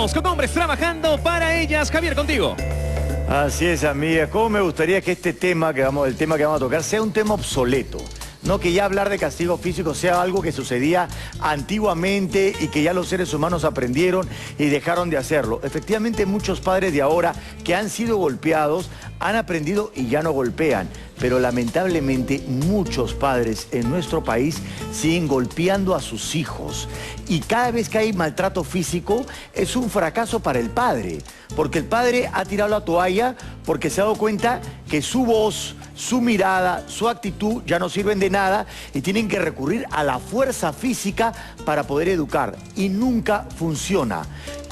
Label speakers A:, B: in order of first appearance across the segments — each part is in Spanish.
A: Seguimos con Hombres Trabajando para Ellas. Javier, contigo.
B: Así es, amiga. ¿Cómo me gustaría que el tema que vamos a tocar sea un tema obsoleto? No que ya hablar de castigo físico sea algo que sucedía antiguamente y que ya los seres humanos aprendieron y dejaron de hacerlo. Efectivamente, muchos padres de ahora que han sido golpeados han aprendido y ya no golpean. Pero lamentablemente muchos padres en nuestro país siguen golpeando a sus hijos. Y cada vez que hay maltrato físico es un fracaso para el padre. Porque el padre ha tirado la toalla porque se ha dado cuenta que su voz, su mirada, su actitud ya no sirven de nada y tienen que recurrir a la fuerza física para poder educar. Y nunca funciona.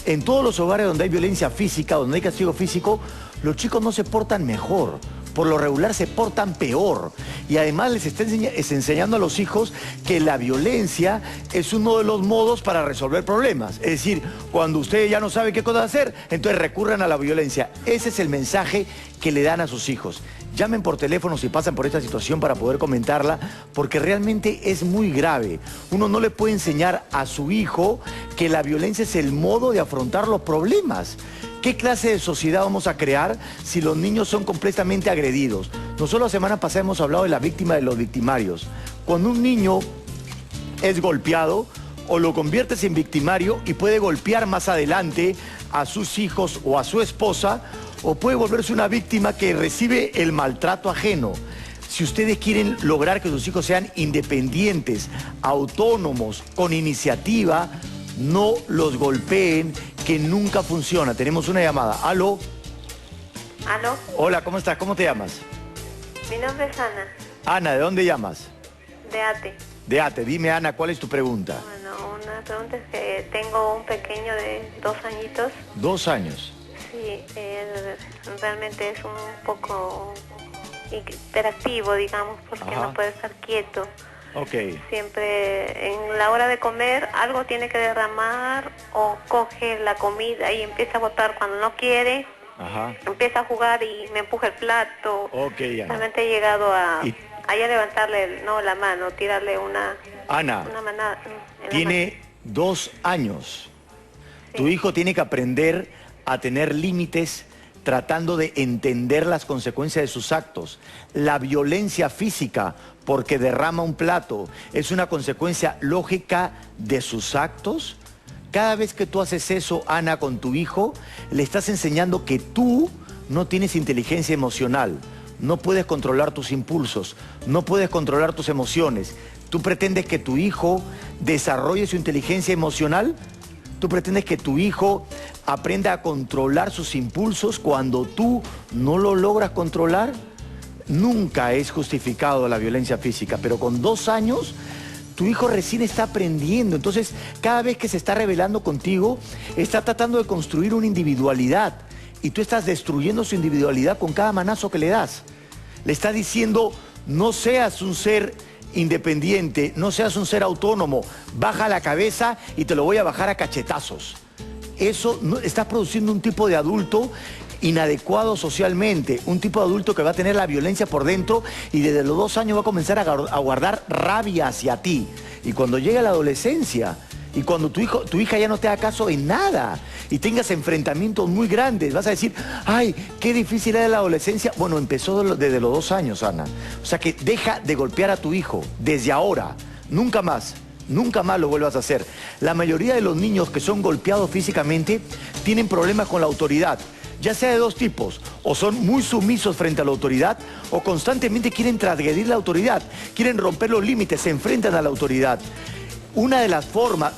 B: En todos los hogares donde hay violencia física, donde hay castigo físico, los chicos no se portan mejor. Por lo regular se portan peor. Y además les está enseñando a los hijos que la violencia es uno de los modos para resolver problemas. Es decir, cuando usted ya no sabe qué cosa hacer, entonces recurran a la violencia. Ese es el mensaje que le dan a sus hijos. Llamen por teléfono si pasan por esta situación para poder comentarla, porque realmente es muy grave. Uno no le puede enseñar a su hijo que la violencia es el modo de afrontar los problemas. ¿Qué clase de sociedad vamos a crear si los niños son completamente agredidos? Nosotros la semana pasada hemos hablado de la víctima de los victimarios. Cuando un niño es golpeado, o lo conviertes en victimario y puede golpear más adelante a sus hijos o a su esposa, o puede volverse una víctima que recibe el maltrato ajeno. Si ustedes quieren lograr que sus hijos sean independientes, autónomos, con iniciativa, no los golpeen, que nunca funciona. Tenemos una llamada. ¿Aló?
C: ¿Aló?
B: Hola, ¿cómo estás? ¿Cómo te llamas?
C: Mi nombre es Ana.
B: Ana, ¿de dónde llamas?
C: De ATE.
B: De ATE. Dime, Ana, ¿cuál es tu pregunta?
C: Bueno, una pregunta es que tengo un pequeño de 2 añitos.
B: 2 años.
C: Sí, realmente es un poco hiperactivo, digamos, porque
B: Ajá.
C: no puede estar quieto.
B: Ok.
C: Siempre en la hora de comer algo tiene que derramar o coge la comida y empieza a botar cuando no quiere.
B: Ajá.
C: Empieza a jugar y me empuja el plato.
B: Ok, Ana.
C: Realmente he llegado a
B: Y-
C: levantarle la mano, tirarle una
B: Ana,
C: manada en la
B: tiene 2 años.
C: Sí.
B: Tu hijo tiene que aprender a tener límites tratando de entender las consecuencias de sus actos. La violencia física, porque derrama un plato, es una consecuencia lógica de sus actos. Cada vez que tú haces eso, Ana, con tu hijo, le estás enseñando que tú no tienes inteligencia emocional, no puedes controlar tus impulsos, no puedes controlar tus emociones. ¿Tú pretendes que tu hijo desarrolle su inteligencia emocional? ¿Tú pretendes que tu hijo aprenda a controlar sus impulsos cuando tú no lo logras controlar? Nunca es justificado la violencia física, pero con 2 años tu hijo recién está aprendiendo. Entonces, cada vez que se está rebelando contigo, está tratando de construir una individualidad y tú estás destruyendo su individualidad con cada manazo que le das. Le estás diciendo, no seas un ser independiente, no seas un ser autónomo, baja la cabeza y te lo voy a bajar a cachetazos. Eso estás produciendo un tipo de adulto inadecuado socialmente, un tipo de adulto que va a tener la violencia por dentro y desde los 2 años va a comenzar a guardar rabia hacia ti. Y cuando llegue la adolescencia y cuando tu hija ya no te haga caso en nada y tengas enfrentamientos muy grandes, vas a decir, ay, qué difícil era la adolescencia. Bueno, empezó desde los 2 años, Ana. O sea que deja de golpear a tu hijo desde ahora, nunca más. Nunca más lo vuelvas a hacer. La mayoría de los niños que son golpeados físicamente tienen problemas con la autoridad, ya sea de 2 tipos, o son muy sumisos frente a la autoridad, o constantemente quieren transgredir la autoridad, quieren romper los límites, se enfrentan a la autoridad. Una de las formas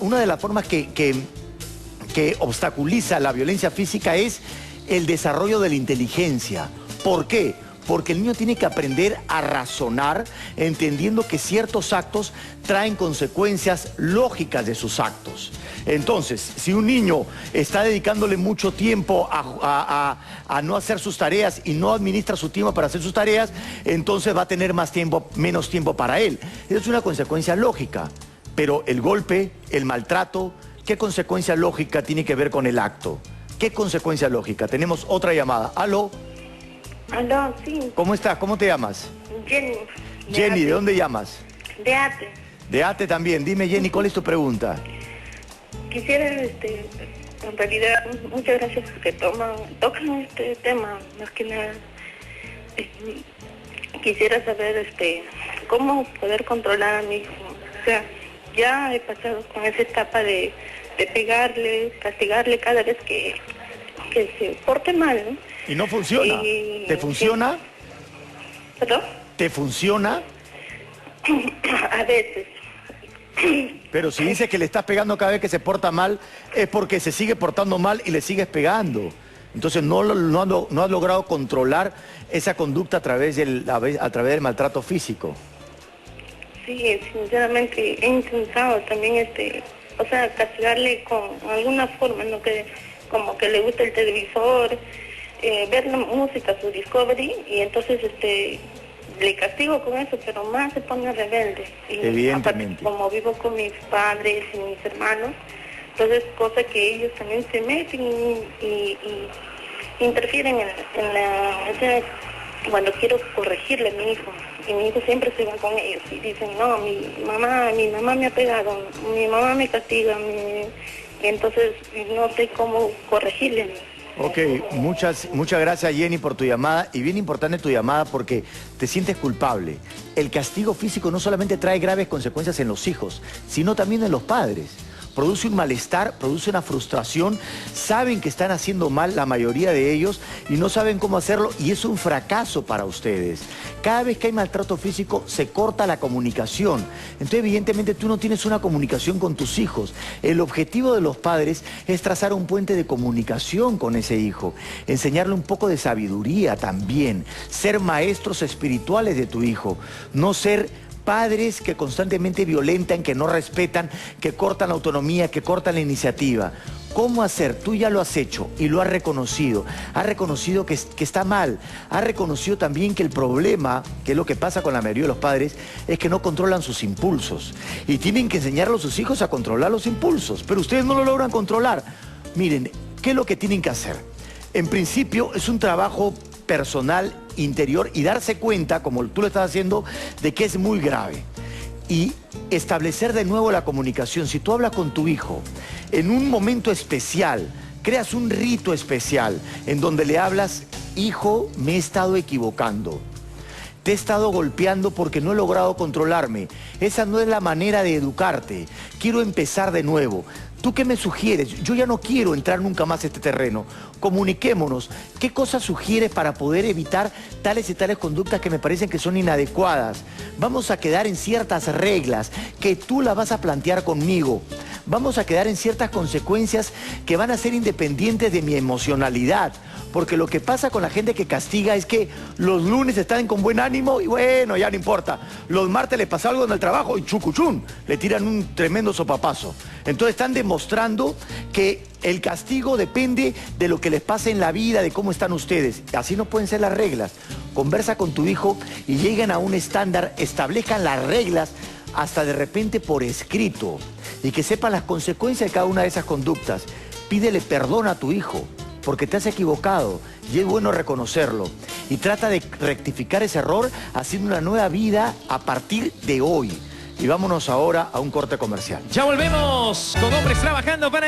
B: que obstaculiza la violencia física es el desarrollo de la inteligencia. ¿Por qué? Porque el niño tiene que aprender a razonar, entendiendo que ciertos actos traen consecuencias lógicas de sus actos. Entonces, si un niño está dedicándole mucho tiempo a no hacer sus tareas y no administra su tiempo para hacer sus tareas, entonces va a tener menos tiempo para él. Esa es una consecuencia lógica. Pero el golpe, el maltrato, ¿qué consecuencia lógica tiene que ver con el acto? ¿Qué consecuencia lógica? Tenemos otra llamada. ¿Aló?
C: Aló, sí.
B: ¿Cómo estás? ¿Cómo te llamas?
C: Jenny.
B: Jenny, ¿de dónde llamas?
C: De ATE.
B: De ATE también. Dime, Jenny, ¿cuál es tu pregunta?
C: Quisiera En realidad, muchas gracias porque tocan este tema, más que nada. Quisiera saber cómo poder controlar a mi hijo. O sea, ya he pasado con esa etapa de pegarle, castigarle cada vez que se porte mal, ¿no?
B: Y no funciona. ¿Te funciona?
C: ¿Perdón?
B: ¿Te funciona?
C: A veces.
B: Pero si dices que le estás pegando cada vez que se porta mal, es porque se sigue portando mal y le sigues pegando. Entonces no has logrado controlar esa conducta a través del maltrato físico.
C: Sí, sinceramente he intentado también, o sea, castigarle con alguna forma, ¿no? Como que le gusta el televisor, ver la música, su Discovery, y entonces le castigo con eso, pero más se pone rebelde. Y
B: evidentemente.
C: Aparte, como vivo con mis padres y mis hermanos, entonces cosa que ellos también se meten y interfieren o sea, cuando quiero corregirle a mi hijo, y mi hijo siempre se va con ellos y dicen, no, mi mamá me ha pegado, mi mamá me castiga, y entonces no sé cómo corregirle.
B: Ok, muchas gracias, Jenny, por tu llamada, y bien importante tu llamada porque te sientes culpable. El castigo físico no solamente trae graves consecuencias en los hijos, sino también en los padres. Produce un malestar, produce una frustración, saben que están haciendo mal la mayoría de ellos y no saben cómo hacerlo, y es un fracaso para ustedes. Cada vez que hay maltrato físico se corta la comunicación. Entonces evidentemente tú no tienes una comunicación con tus hijos. El objetivo de los padres es trazar un puente de comunicación con ese hijo, enseñarle un poco de sabiduría también, ser maestros espirituales de tu hijo, no ser padres que constantemente violentan, que no respetan, que cortan la autonomía, que cortan la iniciativa. ¿Cómo hacer? Tú ya lo has hecho y lo has reconocido. Has reconocido que está mal. Has reconocido también que el problema, que es lo que pasa con la mayoría de los padres, es que no controlan sus impulsos. Y tienen que enseñarle a sus hijos a controlar los impulsos. Pero ustedes no lo logran controlar. Miren, ¿qué es lo que tienen que hacer? En principio es un trabajo personal, interior, y darse cuenta, como tú lo estás haciendo, de que es muy grave. Y establecer de nuevo la comunicación. Si tú hablas con tu hijo en un momento especial, creas un rito especial en donde le hablas, hijo, me he estado equivocando. Te he estado golpeando porque no he logrado controlarme. Esa no es la manera de educarte. Quiero empezar de nuevo. ¿Tú qué me sugieres? Yo ya no quiero entrar nunca más a este terreno. Comuniquémonos. ¿Qué cosas sugieres para poder evitar tales y tales conductas que me parecen que son inadecuadas? Vamos a quedar en ciertas reglas que tú las vas a plantear conmigo. Vamos a quedar en ciertas consecuencias que van a ser independientes de mi emocionalidad. Porque lo que pasa con la gente que castiga es que los lunes están con buen ánimo y bueno, ya no importa. Los martes les pasa algo en el trabajo y chucuchún, le tiran un tremendo sopapazo. Entonces están demostrando que el castigo depende de lo que les pase en la vida, de cómo están ustedes. Así no pueden ser las reglas. Conversa con tu hijo y lleguen a un estándar, establezcan las reglas hasta de repente por escrito y que sepan las consecuencias de cada una de esas conductas. Pídele perdón a tu hijo porque te has equivocado y es bueno reconocerlo. Y trata de rectificar ese error haciendo una nueva vida a partir de hoy. Y vámonos ahora a un corte comercial.
A: Ya volvemos con Hombres Trabajando para